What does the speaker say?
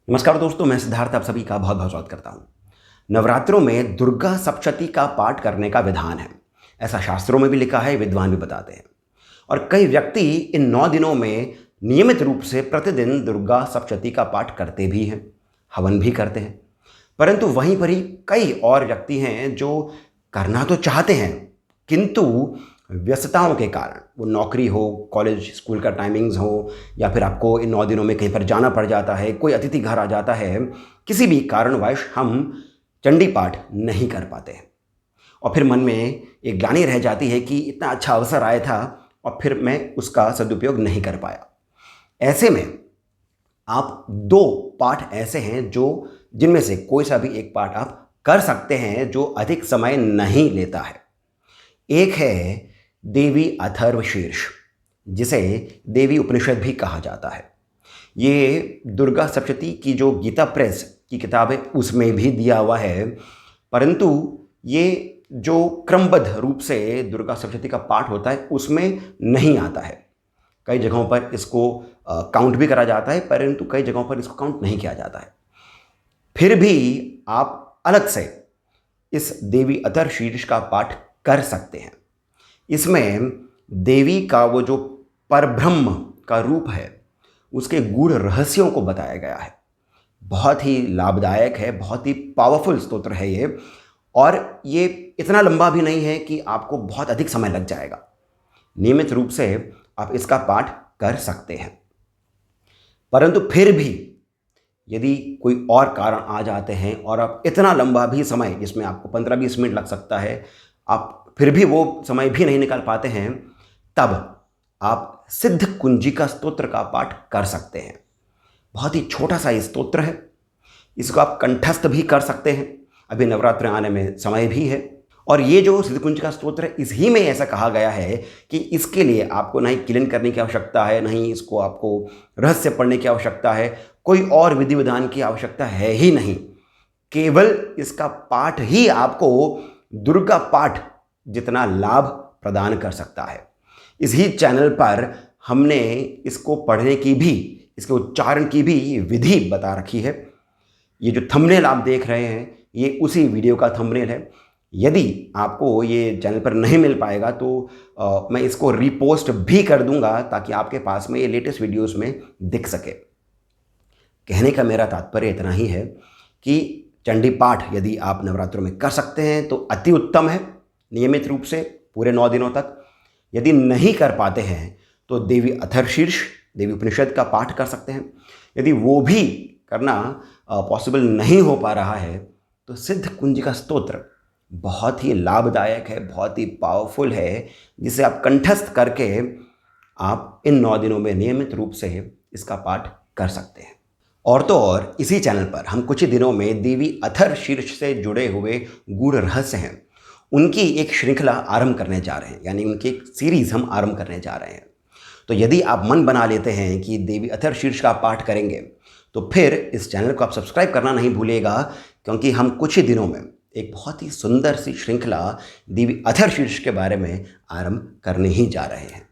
नमस्कार दोस्तों, मैं सिद्धार्थ आप सभी का बहुत बहुत स्वागत करता हूँ। नवरात्रों में दुर्गा सप्तशती का पाठ करने का विधान है। ऐसा शास्त्रों में भी लिखा है, विद्वान भी बताते हैं। और कई व्यक्ति इन 9 दिनों में नियमित रूप से प्रतिदिन दुर्गा सप्तशती का पाठ करते भी हैं, हवन भी करते हैं। परंतु वहीं पर ही कई और व्यक्ति हैं जो करना तो चाहते हैं, किंतु व्यस्तताओं के कारण, वो नौकरी हो, कॉलेज स्कूल का टाइमिंग्स हो, या फिर आपको इन 9 दिनों में कहीं पर जाना पड़ जाता है, कोई अतिथि घर आ जाता है, किसी भी कारणवश हम चंडी पाठ नहीं कर पाते हैं। और फिर मन में एक ग्लानि रह जाती है कि इतना अच्छा अवसर आया था और फिर मैं उसका सदुपयोग नहीं कर पाया। ऐसे में आप 2 पाठ ऐसे हैं जिनमें से कोई सा भी एक पाठ आप कर सकते हैं जो अधिक समय नहीं लेता है। एक है देवी अथर्वशीर्ष, जिसे देवी उपनिषद भी कहा जाता है। ये दुर्गा सप्तशती की जो गीता प्रेस की किताब है उसमें भी दिया हुआ है, परंतु ये जो क्रमबद्ध रूप से दुर्गा सप्तशती का पाठ होता है उसमें नहीं आता है। कई जगहों पर इसको काउंट भी करा जाता है, परंतु कई जगहों पर इसको काउंट नहीं किया जाता है। फिर भी आप अलग से इस देवी अथर्वशीर्ष का पाठ कर सकते हैं। इसमें देवी का वो जो परब्रह्म का रूप है उसके गूढ़ रहस्यों को बताया गया है। बहुत ही लाभदायक है, बहुत ही पावरफुल स्तोत्र है ये, और ये इतना लंबा भी नहीं है कि आपको बहुत अधिक समय लग जाएगा। नियमित रूप से आप इसका पाठ कर सकते हैं। परंतु फिर भी यदि कोई और कारण आ जाते हैं और आप इतना लंबा भी समय, जिसमें आपको 15-20 मिनट लग सकता है, आप फिर भी वो समय भी नहीं निकाल पाते हैं, तब आप सिद्ध कुंजिका स्तोत्र का पाठ कर सकते हैं। बहुत ही छोटा सा स्तोत्र है, इसको आप कंठस्थ भी कर सकते हैं। अभी नवरात्र आने में समय भी है, और ये जो सिद्ध कुंजिका स्तोत्र है, इसी में ऐसा कहा गया है कि इसके लिए आपको ना ही किलन करने की आवश्यकता है, नहीं इसको आपको रहस्य पढ़ने की आवश्यकता है, कोई और विधि विधान की आवश्यकता है ही नहीं। केवल इसका पाठ ही आपको दुर्गा पाठ जितना लाभ प्रदान कर सकता है। इसी चैनल पर हमने इसको पढ़ने की भी, इसके उच्चारण की भी विधि बता रखी है। ये जो थंबनेल आप देख रहे हैं ये उसी वीडियो का थंबनेल है। यदि आपको ये चैनल पर नहीं मिल पाएगा तो मैं इसको रीपोस्ट भी कर दूंगा, ताकि आपके पास में ये लेटेस्ट वीडियोस में दिख सके। कहने का मेरा तात्पर्य इतना ही है कि चंडी पाठ यदि आप नवरात्रों में कर सकते हैं तो अति उत्तम है, नियमित रूप से पूरे 9 दिनों तक। यदि नहीं कर पाते हैं तो देवी अथर्वशीर्ष, देवी उपनिषद का पाठ कर सकते हैं। यदि वो भी करना पॉसिबल नहीं हो पा रहा है तो सिद्ध कुंजिका स्तोत्र बहुत ही लाभदायक है, बहुत ही पावरफुल है, जिसे आप कंठस्थ करके आप इन 9 दिनों में नियमित रूप से इसका पाठ कर सकते हैं। और तो और इसी चैनल पर हम कुछ ही दिनों में देवी अथर्वशीर्ष से जुड़े हुए गूढ़ रहस्य हैं, उनकी एक श्रृंखला आरंभ करने जा रहे हैं, यानी उनकी एक सीरीज़ हम आरंभ करने जा रहे हैं। तो यदि आप मन बना लेते हैं कि देवी अथर्वशीर्ष का पाठ करेंगे तो फिर इस चैनल को आप सब्सक्राइब करना नहीं भूलिएगा, क्योंकि हम कुछ ही दिनों में एक बहुत ही सुंदर सी श्रृंखला देवी अथर्वशीर्ष के बारे में आरंभ करने ही जा रहे हैं।